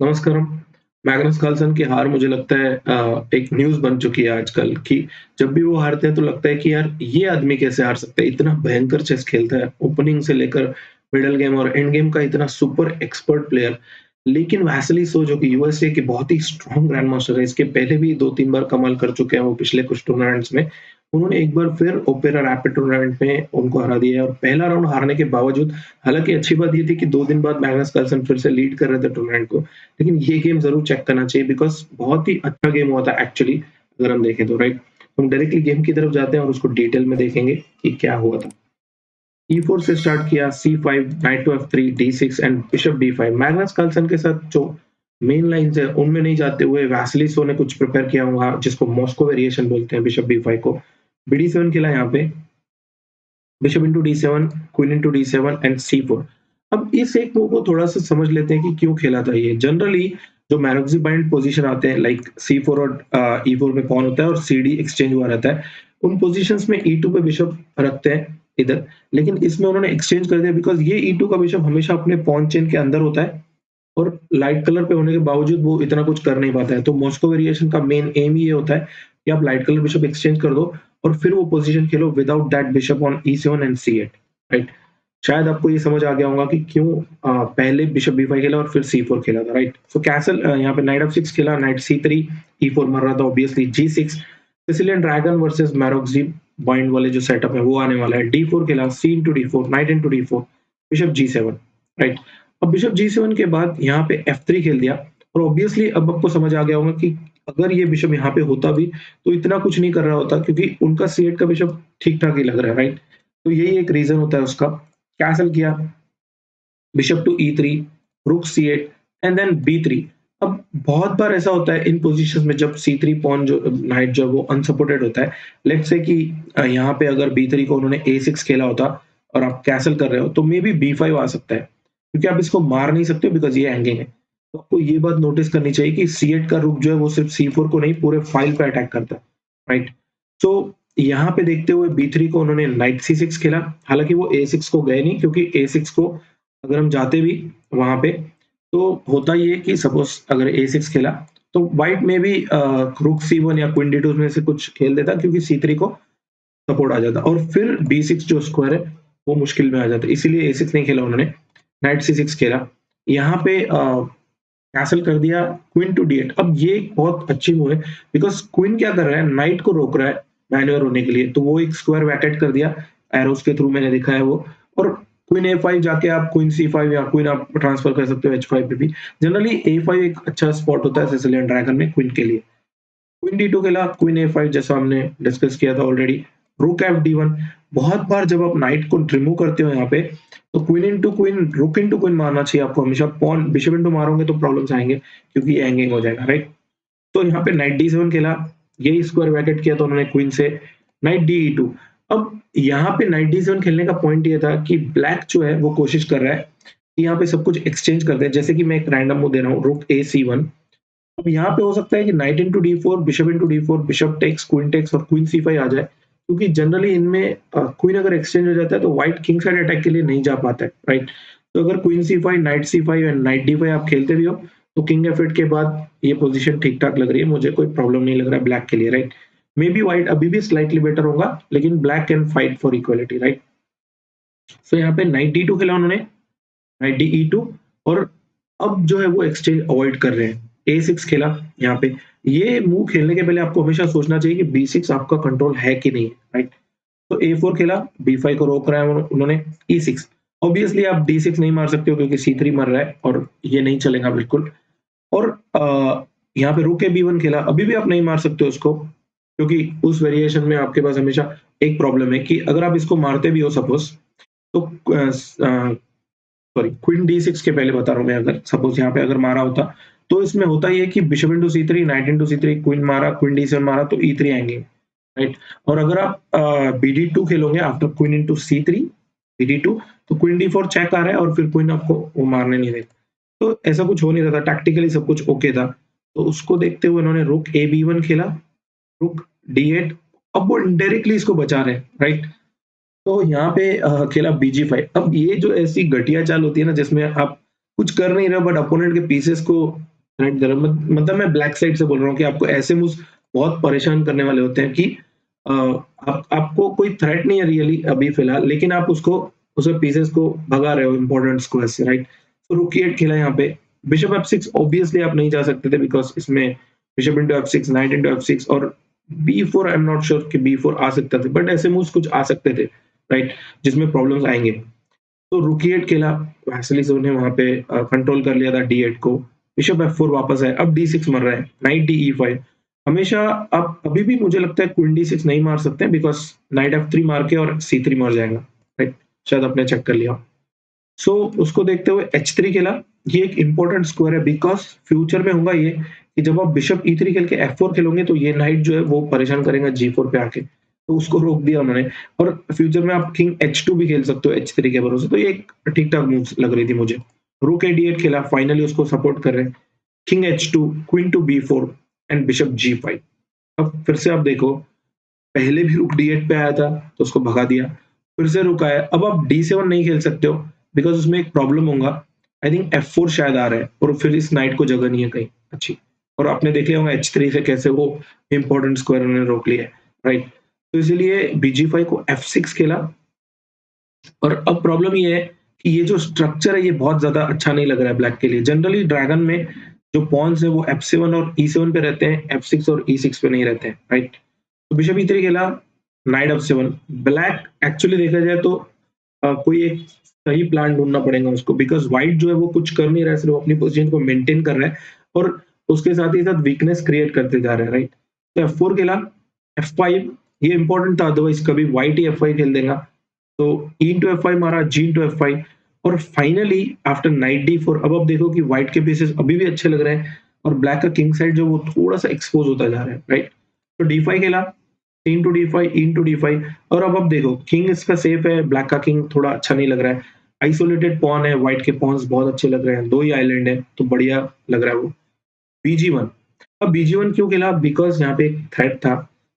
नमस्कारम। Magnus Carlsen की हार मुझे लगता है एक न्यूज़ बन चुकी है आजकल कि जब भी वो हारते हैं तो लगता है कि यार ये आदमी कैसे हार सकता है? इतना भयंकर चेस खेलता है, ओपनिंग से लेकर मिडल गेम और एंड गेम का इतना सुपर एक्सपर्ट प्लेयर। लेकिन वैसिली सो जो कि यूएसए के बहुत ही स्ट्रॉन्ग ग्रैंड मास्टर है, इसके पहले भी 2-3 बार कमाल कर चुके हैं वो पिछले कुछ टूर्नामेंट्स में। उन्होंने एक बार फिर ओपेरा रैपिड टूर्नामेंट में उनको हरा दिया है और पहला राउंड हारने के बावजूद हालाँकि अच्छी बात ये थी कि 2 दिन बाद मैग्नस कार्लसन फिर से लीड कर रहे थे टूर्नामेंट को। लेकिन ये गेम ज़रूर चेक करना चाहिए बिकॉज़ बहुत ही अच्छा गेम हुआ था एक्चुअली अगर हम देखें तो राइट। हम डायरेक्टली गेम की तरफ जाते हैं और उसको डिटेल में देखेंगे कि क्या हुआ था। E4 से स्टार्ट किया, C5, knight to F3, D6 and bishop D5। Magnus Carlsen के साथ जो मेन लाइन्स है उनमें नहीं जाते हुए वैसिलिसो ने कुछ प्रिपेयर किया होगा जिसको मॉस्को वेरिएशन बोलते हैं बिशप B5 को। BD7 खेला यहाँ पे, bishop into D7, queen into D7 and C4। अब इस एक मूव को थोड़ा-सा समझ लेते हैं कि क्यों खेला था ये। जनरली जो मैरोक्सी बाइंड पोज़ीशन आते हैं लाइक C4 और E4 पे पॉन होता है और CD एक्सचेंज हुआ रहता है। उन पोज़ीशंस में E2 पे बिशप रखते हैं इधर, लेकिन इसमें उन्होंने एक्सचेंज कर दिया बिकॉज़ ये E2 का बिशप हमेशा अपने पॉन चेन के अंदर होता है और लाइट कलर पे होने के बावजूद वो इतना कुछ कर नहीं पाता है। तो मॉस्को वेरिएशन का मेन एम ही ये होता है कि आप लाइट कलर बिशप एक्सचेंज कर दो और फिर वो position Khelo without that bishop on E7 and C8 right? शायद आपको ये समझ आ गया होगा कि क्यों पहले बिशप B5 खेला और फिर C4 खेला था राइट? सो कैसल यहाँ पे नाइट F6 खेला, नाइट C3, E4 मर रहा था obviously G6, Sicilian dragon versus Maroczy bind वाले जो सेटअप है वो आने वाला है। D4 खेला, C into D4, night into D4, bishop G7 right? अब बिशप G7 के बाद यहाँ पे F3 खेल दिया और ऑब्वियसली अब आपको समझ आ गया होगा कि अगर ये बिशप यहाँ पे होता भी तो इतना कुछ नहीं कर रहा होता क्योंकि उनका C8 का बिशप ठीक-ठाक ही लग रहा है राइट? तो यही एक रीज़न होता है उसका। कैसल किया, बिशप टू E3, रुक C8 एंड देन B3। अब बहुत बार ऐसा होता है इन पोज़ीशंस में जब C3 पॉन जो नाइट जो है वो अनसपोर्टेड होता है। लेट्स से कि यहाँ पे अगर B3 को उन्होंने A6 खेला होता और आप कैसल कर रहे हो तो मे बी B5 आ सकता है। क्योंकि आप इसको मार नहीं सकते बिकॉज़ ये हैंगिंग है। तो आपको ये बात नोटिस करनी चाहिए कि C8 का रुक जो है वो सिर्फ़ C4 को नहीं पूरे फाइल पे अटैक करता है, राइट? तो यहाँ पे देखते हुए B3 को उन्होंने नाइट C6 खेला। हालाँकि वो A6 को गए नहीं क्योंकि A6 को अगर हम जाते भी वहाँ पे, तो होता ये कि सपोज़ अगर A6 खेला, तो व्हाइट में भी रुक C1 या क्वीन D2 में से कुछ खेल देता क्योंकि C3 को सपोर्ट आ जाता और फिर B6 जो स्क्वायर है, वो मुश्किल में आ जाता। इसीलिए A6 नहीं खेला उन्होंने, नाइट C6 खेला। यहाँ पे कैसल कर दिया क्वीन टू D8। अब ये एक बहुत अच्छी मूव है बिकॉज़ क्वीन क्या कर रहा है, नाइट को रोक रहा है मैन्यूवर होने के लिए, तो वो एक स्क्वायर वैकेट कर दिया, एरोज़ के थ्रू मैंने देखा है वो और क्वीन A5 जाके आप क्वीन C5 या क्वीन आप ट्रांसफर कर सकते हो H5 पे भी। जनरली A5 एक अच्छा स्पॉट होता है सिसिलियन ड्रैगन में क्वीन के लिए। क्वीन D2 के खिलाफ क्वीन A5 जैसा हमने डिस्कस किया था ऑलरेडी। रुक FD1। बहुत बार जब आप नाइट को रिमूव करते हो यहाँ पे, तो क्वीन इंटू क्वीन, रुक इंटू क्वीन मारना चाहिए आपको हमेशा। पॉन बिशप इंटू मारोगे तो प्रॉब्लम्स आएँगे क्योंकि ये हैंगिंग हो जाएगा, राइट? तो यहाँ पे नाइट D7 खेला, यही स्क्वायर ब्रैकेट किया था उन्होंने क्वीन से, नाइट DE2। अब यहाँ पे नाइट D7 खेलने का पॉइंट ये था कि ब्लैक जो है वो कोशिश कर रहा है कि यहाँ पे सब कुछ एक्सचेंज कर दें। जैसे कि मैं एक रैंडम मूव दे रहा हूँ, रुक A C1। अब यहाँ पे हो सकता है कि knight into D4, bishop into D4, bishop takes, queen takes और क्वीन C5 आ जाए। क्योंकि जनरली इनमें क्वीन अगर एक्सचेंज हो जाता है तो व्हाइट किंग साइड अटैक के लिए नहीं जा पाता है, राइट? तो अगर queen C5, night C5 and night D5 आप खेलते भी हो, तो किंग F8 के बाद ये पोज़ीशन ठीक-ठाक लग रही है, मुझे कोई प्रॉब्लम नहीं लग रहा है ब्लैक के लिए, राइट? मेबी व्हाइट अभी भी स्लाइटली बेटर होगा, लेकिन black can fight for equality, right? So यहाँ पे नाइट D2 खेला उन्होंने, नाइट DE2 और अब जो है वो एक्सचेंज अवॉइड कर रहे हैं। A6 खेला यहाँ पे। ये मूव खेलने के पहले आपको हमेशा सोचना चाहिए कि B6 आपका कंट्रोल है कि नहीं है, राइट? तो A4 खेला, B5 को रोक रहा है उन्होंने, E6। ऑब्वियसली आप D6 नहीं मार सकते हो क्योंकि C3 मर रहा है और ये नहीं चलेगा बिल्कुल। और यहाँ पे रुक B1 खेला, अभी भी आप नहीं मार सकते हो उसको क्योंकि उस वेरिएशन में आपके पास हमेशा एक प्रॉब्लम है कि अगर आप इसको मारते भी हो सपोज़ तो सॉरी क्वीन D6 के पहले बता रहा हूँ मैं अगर सपोज़ यहाँ पे अगर मारा होता, तो इसमें होता ये है कि bishop into C3, night into C3, queen मारा, क्वीन D7 मारा तो E3 आएँगे, राइट? और अगर आप BD2 खेलोगे after queen into C3, BD2 तो क्वीन D4 चेक आ रहा है और फिर क्वीन आपको वो मारने नहीं देगा। तो ऐसा कुछ हो नहीं रहा था, टैक्टिकली सब कुछ ओके था। तो उसको देखते हुए उन्होंने रुक AB1 खेला, रुक D8। अब वो इनडायरेक्टली इसको बचा रहे हैं, राइट? तो यहाँ पे खेला BG5। अब ये जो ऐसी घटिया चाल होती है ना जिसमें आप कुछ कर नहीं रहे हो बट अपोनेंट के पीसेस को राइट देयर मतलब मैं ब्लैक साइड से बोल रहा हूँ कि आपको ऐसे मूव्स बहुत परेशान करने वाले होते हैं कि आपको कोई थ्रेट नहीं है रियली अभी फिलहाल, लेकिन आप उसके पीसेस को भगा रहे हो इम्पोर्टेंट स्क्वायर से, राइट? तो रूक e8 खेला यहाँ पे, बिशप f6 ऑब्वियसली आप नहीं जा सकते थे बिकॉज़ इसमें bishop into f6, night into f6 और b4 I am not sure कि b4 आ सकता था, बट ऐसे मूव्स कुछ आ सकते थे, राइट? जिसमें प्रॉब्लम्स आएँगे। तो रूक e8 खेला, वैसिलिस ने वहाँ पे कंट्रोल कर लिया था d8 को, बिशप f4 वापस है, अब d6 मर रहा है, नाइट d e5। हमेशा आप अभी भी मुझे लगता है क्वीन d6 नहीं मार सकते हैं बिकॉज़ नाइट f3 मार के और c3 मर जाएगा, राइट? शायद आपने चेक कर लिया हो। सो उसको देखते हुए h3 खेला, ये एक इम्पोर्टेंट स्क्वायर है बिकॉज़ फ्यूचर में होगा ये कि जब आप बिशप e3 खेल के f4 खेलोगे तो ये नाइट जो है वो परेशान करेगा g4 पे आके, तो उसको रोक दिया उन्होंने और फ्यूचर में आप किंग h2 भी खेल सकते हो h3 के भरोसे, तो ये एक ठीक-ठाक मूव्स लग रही थी मुझे। रूक a d8 खेला, फाइनली उसको सपोर्ट कर रहे हैं। King h2, queen to b4 and bishop g5। अब फिर से आप देखो, पहले भी रूक d8 पे आया था, तो उसको भगा दिया। फिर से रुक आया, अब आप d7 नहीं खेल सकते हो बिकॉज़ उसमें एक प्रॉब्लम होगा। आई थिंक f4 शायद आ रहा है और फिर इस नाइट को जगह नहीं है कहीं अच्छी। और आपने देख लिया होगा h3 से कैसे वो इम्पोर्टेंट स्क्वायर उन्होंने रोक लिया है, राइट? तो इसीलिए bg5 को f6 खेला और अब प्रॉब्लम ये है कि ये जो स्ट्रक्चर है ये बहुत ज़्यादा अच्छा नहीं लग रहा है ब्लैक के लिए। जनरली ड्रैगन में जो पॉन्स है वो f7 और e7 पे रहते हैं, f6 और e6 पे नहीं रहते हैं, राइट? तो बिशप e3 खेला, नाइट f7। ब्लैक एक्चुअली देखा जाए तो कोई एक सही प्लान ढूँढना पड़ेगा उसको बिकॉज़ व्हाइट जो है वो कुछ कर नहीं रहा है, सिर्फ़ अपनी पोज़ीशन को मेंटेन कर रहा है और उसके साथ ही साथ वीकनेस क्रिएट करते जा रहा है, राइट? तो f4 खेला, f5 ये इम्पोर्टेंट था अदरवाइज़ कभी व्हाइट ही f5 खेल देगा। तो e इंटू f5 मारा, g इंटू f5 और फाइनली आफ्टर नाइट d4 अब आप देखो कि व्हाइट के पीसेस अभी भी अच्छे लग रहे हैं और ब्लैक का किंग साइड जो वो थोड़ा-सा एक्सपोज़ होता जा रहा है, राइट? तो d5 खेला, e into d5, e into d5 और अब आप देखो किंग इसका सेफ है, ब्लैक का किंग थोड़ा अच्छा नहीं लग रहा है। आइसोलेटेड पॉन है, व्हाइट के पॉन्स बहुत अच्छे लग रहे हैं, 2 ही आइलैंड है, तो बढ़िया लग रहा है वो। bg1 अब bg1 क्यों खेला? बिकॉज़ यहाँ पे एक थ्रेट था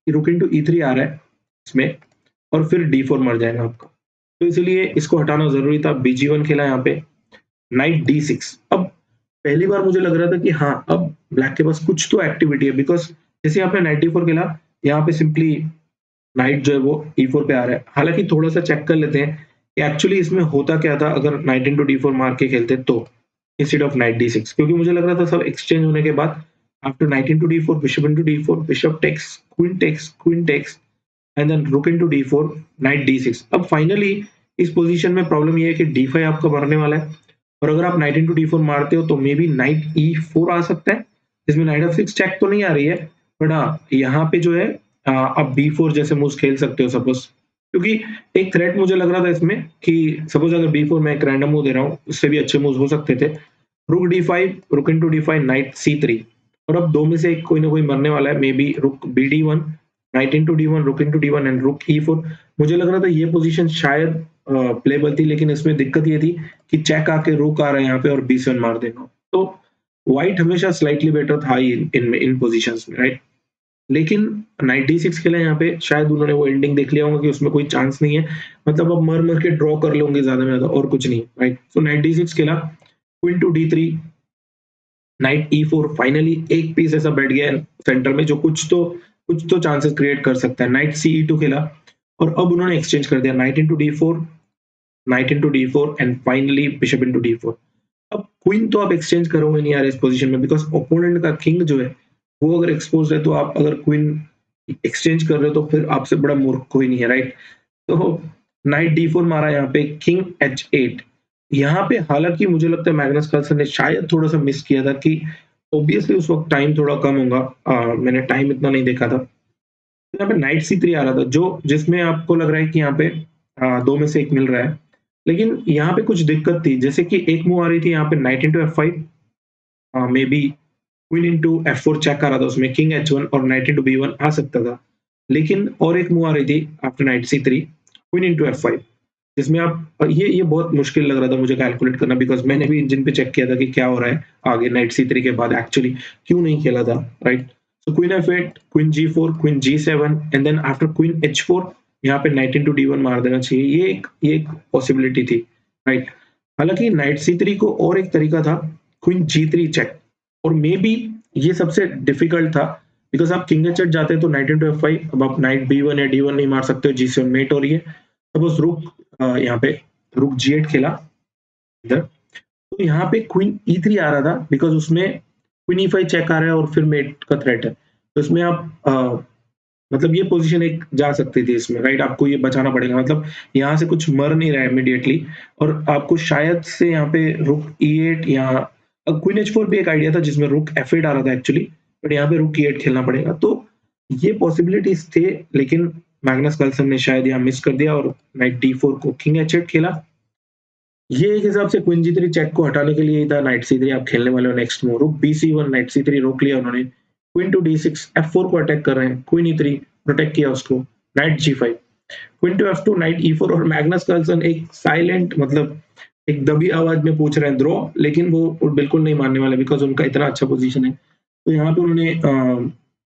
कि रुक इंटू e3 आ रहा है इसमें और फिर d4 मर जाएगा आपका। तो इसीलिए इसको हटाना ज़रूरी था, bg1 खेला यहाँ पे, नाइट d6 अब पहली बार मुझे लग रहा था कि हाँ, अब ब्लैक के पास कुछ तो एक्टिविटी है बिकॉज़ जैसे आपने नाइट d4 खेला, यहाँ पे सिंपली नाइट जो है वो e4 पे आ रहा है। हालाँकि थोड़ा-सा चेक कर लेते हैं कि एक्चुअली इसमें होता क्या था अगर नाइट इंटू d4 मार के खेलते तो, इंस्टेड ऑफ नाइट d6 क्योंकि मुझे लग रहा था सब एक्सचेंज होने के बाद after knight into d4 bishop into d4 bishop takes, queen takes and then rook into d4 knight d6 अब फाइनली इस पोजीशन में प्रॉब्लम ये है कि d5 आपका मरने वाला है और अगर आप नाइट इंटू d4 मारते हो तो मे बी नाइट e4 आ सकता है जिसमें नाइट f6 चेक तो नहीं आ रही है बट हाँ यहाँ पे जो है आप b4 जैसे मूव्स खेल सकते हो सपोज क्योंकि एक थ्रेट मुझे लग रहा था इसमें कि सपोज अगर b4 मैं एक रैंडम मूव दे रहा हूँ उससे भी अच्छे मूव्स हो सकते थे रुक d5 रुक इंटू d5 नाइट c3 और अब दो में से एक कोई ना कोई मरने वाला है मे बी रुक bd1 नाइट इंटू d1 रुक इंटू d1 एंड रुक e4 मुझे लग रहा था ये पोजीशन शायद प्लेबल थी लेकिन इसमें दिक्कत ये थी कि चेक आके रुक आ रहा है यहाँ पे और b7 मार देगा तो व्हाइट हमेशा स्लाइटली बेटर था इन पोजीशंस में राइट लेकिन नाइट d6 खेला यहाँ पे शायद उन्होंने वो एंडिंग देख लिया होगा कि उसमें कोई चांस नहीं है मतलब अब मर मर के ड्रॉ कर लोगे ज्यादा में ज्यादा और कुछ नहीं राइट सो नाइट d6 खेला queen to d3 knight e4 finally एक पीस ऐसा बैठ गया है सेंटर में जो कुछ तो चांसेस क्रिएट कर सकता है नाइट ce2 खेला और अब उन्होंने एक्सचेंज कर दिया night into d4 and finally bishop into d4 अब क्वीन तो आप एक्सचेंज करोगे नहीं यार इस पोजीशन में बिकॉज ओपोनेंट का किंग जो है वो अगर एक्सपोज है तो आप अगर क्वीन एक्सचेंज कर रहे हो तो फिर आपसे बड़ा मूर्ख कोई नहीं है राइट तो नाइट d4 मारा यहाँ पे किंग h8 यहाँ पे हालांकि मुझे लगता है मैग्नस कार्लसन ने शायद थोड़ा सा मिस किया था कि ऑब्वियसली उस वक्त टाइम थोड़ा कम होगा मैंने टाइम इतना नहीं देखा था तो यहाँ पे नाइट c3 आ रहा था जो जिसमें आपको लग रहा है कि यहाँ पे दो में से एक मिल रहा है लेकिन यहाँ पे कुछ दिक्कत थी जैसे कि एक मूव आ रही थी यहाँ पे knight into f5 maybe queen into f4 check आ रहा था उसमें किंग h1 और नाइट इंटू b1 आ सकता था लेकिन और एक मूव आ रही थी after night c3 queen into f5 जिसमें आप ये बहुत मुश्किल लग रहा था मुझे कैलकुलेट करना बिकॉज मैंने भी इंजन पे चेक किया था कि क्या हो रहा है आगे नाइट c3 के बाद एक्चुअली क्यों नहीं खेला था right so queen f8 queen g4 queen g7 and then after queen h4 यहाँ पे नाइट इंटू d1 मार देना चाहिए ये एक पॉसिबिलिटी थी राइट हालांकि नाइट c3 को और एक तरीका था क्वीन g3 चेक और मे बी ये सबसे डिफिकल्ट था बिकॉज़ आप किंग एच8 जाते हैं तो नाइट इनटू एफ5, अब आप नाइट बी1 या डी1 नहीं मार सकते हो, जी7 मेट हो रही है। सपोज़ रुक यहाँ पे रुक जी8 खेला इधर, तो यहाँ पे क्वीन ई3 आ रहा था बिकॉज़ उसमें क्वीन ई5 चेक आ रहा है और फिर मेट का थ्रेट है। तो इसमें आप मतलब ये पोज़ीशन एक जा सकती थी इसमें, राइट? आपको ये बचाना पड़ेगा, मतलब यहाँ से कुछ मर नहीं रहा है इमीडिएटली और आपको शायद से यहाँ पे रुक ई8 या क्वीन एच4 भी एक आइडिया था जिसमें रुक एफ8 आ रहा था एक्चुअली, बट यहाँ पे रुक ई8 खेलना पड़ेगा। तो ये पॉसिबिलिटीज़ थे, लेकिन मैग्नस कार्लसन ने शायद यहाँ मिस कर दिया और नाइट डी4 को किंग एच8 खेला। ये एक हिसाब से क्वीन जी3 चेक को हटाने के लिए ही था, नाइट सी3 आप खेलने वाले हो next move, rook B one knight सी3 रोक लिया उन्होंने, क्वीन टू डी6 एफ4 को अटैक कर रहे हैं, क्वीन ई3 प्रोटेक्ट किया उसको, knight G five, queen to F two knight ई4 और मैग्नस कार्लसन एक साइलेंट मतलब एक दबी आवाज में पूछ रहे हैं ड्रॉ, लेकिन वो बिल्कुल नहीं मानने वाले बिकॉज़ उनका इतना अच्छा पोजीशन है। तो यहाँ पे उन्होंने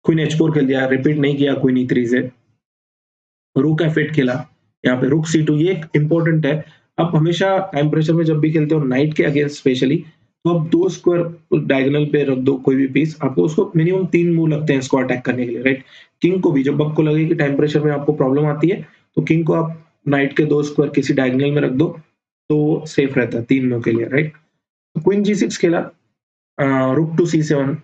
क्वीन एच4 खेल दिया, रिपीट नहीं किया क्वीन ई3 से, रुक एफ8 खेला, यहाँ पे रुक सी2 ये एक इम्पोर्टेंट है। आप हमेशा टाइम प्रेशर में जब भी खेलते हो नाइट के अगेंस्ट स्पेशली, तो आप 2 स्क्वायर डायगोनल पे रख दो कोई भी पीस, आपको उसको मिनिमम 3 मूव लगते हैं इसको अटैक करने के लिए, राइट? किंग को भी जब आपको लगे कि टाइम प्रेशर में आपको प्रॉब्लम आती है, तो किंग को आप नाइट के 2 स्क्वायर किसी डायगोनल में रख दो, तो सेफ रहता है 3 मूव के लिए, राइट? तो क्वीन जी6 खेला, रुक टू सी7,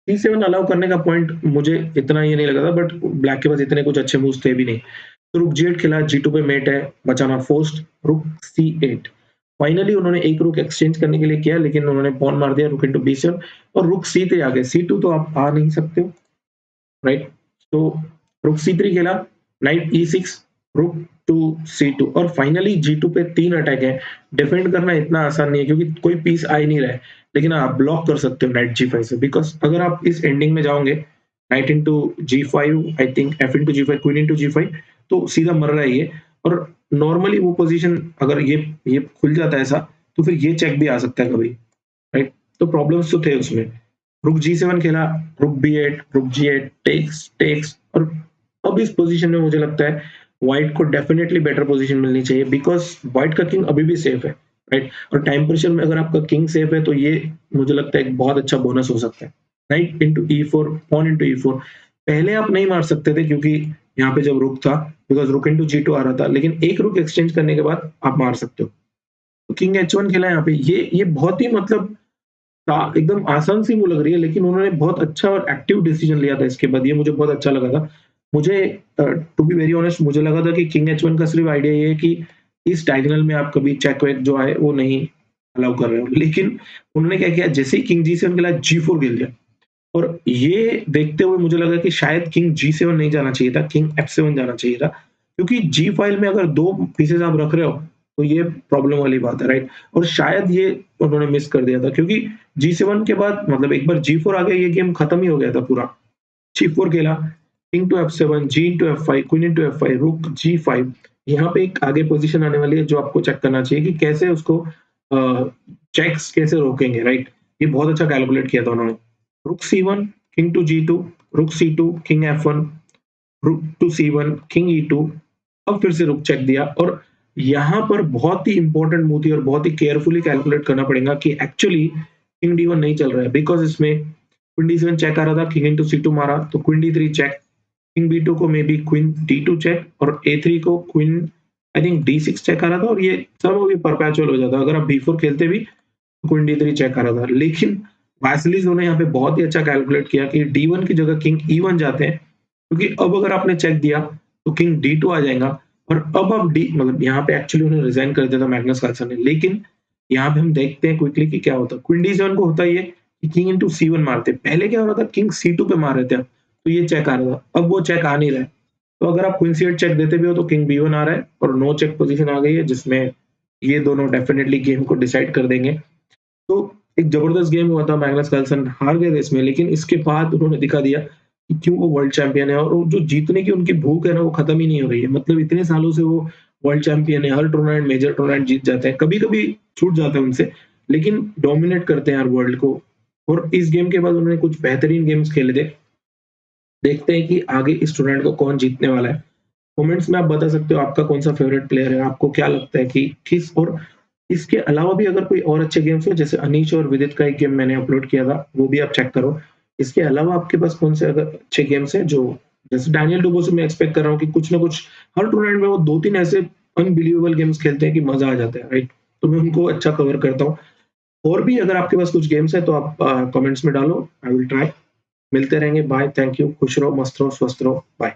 सी7 अलाउ करने का पॉइंट मुझे इतना ये नहीं लगा था, बट ब्लैक के पास इतने कुछ अच्छे मूव्स थे भी नहीं। तो रुक जी8 खेला, जी2 पे मेट है, बचाना फोर्स्ड, रुक सी8। फाइनली उन्होंने एक रुक एक्सचेंज करने के लिए किया, लेकिन उन्होंने पॉन मार दिया रुक इंटू बी7 और रुक सी3 आ गए, सी2 तो आप आ नहीं सकते हो, राइट? तो रुक सी3 खेला, नाइट ई6, रुक टू सी2 और फाइनली जी2 पे 3 अटैक है। डिफेंड करना इतना आसान नहीं है क्योंकि कोई पीस आ ही नहीं रहा है, लेकिन आप ब्लॉक कर सकते हो नाइट जी5 से बिकॉज़ अगर आप इस एंडिंग में जाओगे, knight into G five I think F into G five, queen into G five तो सीधा मर रहा है ये और नॉर्मली वो पोज़ीशन अगर ये खुल जाता है ऐसा, तो फिर ये चेक भी आ सकता है कभी, राइट? तो प्रॉब्लम्स तो थे उसमें। रुक जी7 खेला, रुक बी8, रुक जी8, टेक्स, टेक्स और अब इस पोज़ीशन में मुझे लगता है व्हाइट को डेफिनिटली बेटर पोज़ीशन मिलनी चाहिए बिकॉज़ व्हाइट का किंग अभी भी सेफ है, राइट? और टाइम प्रेशर में अगर आपका किंग सेफ है तो ये मुझे लगता है एक बहुत अच्छा बोनस हो सकता है। नाइट इंटू ई4, पॉन इंटू ई4 पहले आप नहीं मार सकते थे क्योंकि यहाँ पे जब रुक था बिकॉज़ रुक इंटू जी2 आ रहा था, लेकिन एक रुक एक्सचेंज करने के बाद आप मार सकते हो। तो किंग एच1 खेला यहाँ पे, ये बहुत ही मतलब एकदम आसान सी वो लग रही है, लेकिन उन्होंने बहुत अच्छा और एक्टिव डिसीजन लिया था इसके बाद, ये मुझे बहुत अच्छा लगा था। मुझे टू बी वेरी ऑनेस्ट मुझे लगा था कि किंग एच1 का सिर्फ आइडिया ये है कि इस डायगोनल में आप कभी चेक-वेक जो आए वो नहीं अलाउ कर रहे हो। लेकिन उन्होंने क्या किया, जैसे ही किंग जी7 खेला, जी4 खेल दिया और ये देखते हुए मुझे लगा कि शायद किंग जी7 नहीं जाना चाहिए था, किंग एफ7 जाना चाहिए था। क्योंकि जी फाइल में अगर 2 पीसेस आप रख रहे हो, तो ये प्रॉब्लम वाली बात है, राइट? और शायद ये उन्होंने मिस कर दिया था क्योंकि जी7 के बाद मतलब एक बार जी4 आ गया, ये गेम खत्म ही हो गया था पूरा। जी4 खेला, किंग टू एफ7, G into F five, queen into F five, रुक जी5। यहाँ पे एक आगे पोज़ीशन आने वाली है जो आपको चेक करना चाहिए कि कैसे उसको चेक्स कैसे रोकेंगे, राइट? ये बहुत अच्छा कैलकुलेट किया था उन्होंने। रुक C1, किंग टू G2, रुक C2, किंग F1, रुक टू C1, किंग E2, अब फिर से रुक चेक दिया और यहाँ पर बहुत ही इम्पोर्टेंट मूव थी और बहुत ही केयरफुली कैलकुलेट करना पड़ेगा कि एक्चुअली किंग D1 नहीं चल रहा है बिकॉज़ इसमें क्वीन D7 चेक आ रहा था, किंग इंटू C2 मारा तो queen D3 check, king B2 को may be queen D2 check और A3 को queen I think D6 check आ रहा था और ये सब ये परपेचुअल हो जाता। अगर आप B4 खेलते भी क्वीन D3 चेक आ रहा था। लेकिन वासिलिस ने यहाँ पे बहुत ही अच्छा कैलकुलेट किया कि D1 की जगह किंग E1 जाते हैं क्योंकि अब अगर आपने चेक दिया तो किंग D2 आ जाएगा और अब आप डी मतलब यहाँ पे एक्चुअली उन्हें रिजाइन कर दिया था मैग्नस कार्लसन ने। लेकिन यहाँ पे हम देखते हैं क्विकली कि क्या होता है। क्वीन D7 को होता ये कि किंग इंटू C1 मारते। पहले क्या हो रहा था, किंग C2 पे मार रहे थे, तो ये चेक आ रहा था। अब वो चेक आ नहीं रहा है। तो अगर आप क्वीन C8 चेक देते भी हो तो किंग B1 आ रहा है और नो चेक पोजीशन आ गई है जिसमें ये दोनों डेफिनिटली गेम को डिसाइड कर देंगे। तो एक जबरदस्त गेम हुआ था, मैग्नस कार्लसन हार गए थे इसमें, लेकिन इसके बाद उन्होंने दिखा दिया कि क्यों वो वर्ल्ड चैंपियन है और वो जो जीतने की उनकी भूख है ना, वो खत्म ही नहीं हो रही है। मतलब इतने सालों से वो वर्ल्ड चैंपियन है, हर टूर्नामेंट, मेजर टूर्नामेंट जीत जाते हैं, कभी-कभी छूट जाता है उनसे, लेकिन डोमिनेट करते हैं यार वर्ल्ड को। और इस गेम के बाद उन्होंने कुछ बेहतरीन गेम्स खेले थे। देखते हैं कि आगे इस टूर्नामेंट को कौन जीतने वाला है। कमेंट्स में आप बता सकते हो आपका कौन-सा फेवरेट प्लेयर है, आपको क्या लगता है कि किस और इसके अलावा भी अगर कोई और अच्छे गेम्स हो, जैसे अनीश और विदित का एक गेम मैंने अपलोड किया था, वो भी आप चेक करो। इसके अलावा आपके पास कौन से अगर अच्छे गेम्स हैं जो, जैसे डैनियल डुबो से मैं एक्सपेक्ट कर रहा हूँ कि कुछ ना कुछ हर टूर्नामेंट में वो 2-3 ऐसे अनबिलीवेबल गेम्स खेलते हैं कि मज़ा आ जाता है, राइट? तो मैं उनको अच्छा कवर करता हूँ। और भी अगर आपके पास कुछ गेम्स हैं तो आप कमेंट्स में डालो, आई विल ट्राई। मिलते रहेंगे, बाय, थैंक यू, खुश रहो, मस्त रहो, स्वस्थ रहो, बाय।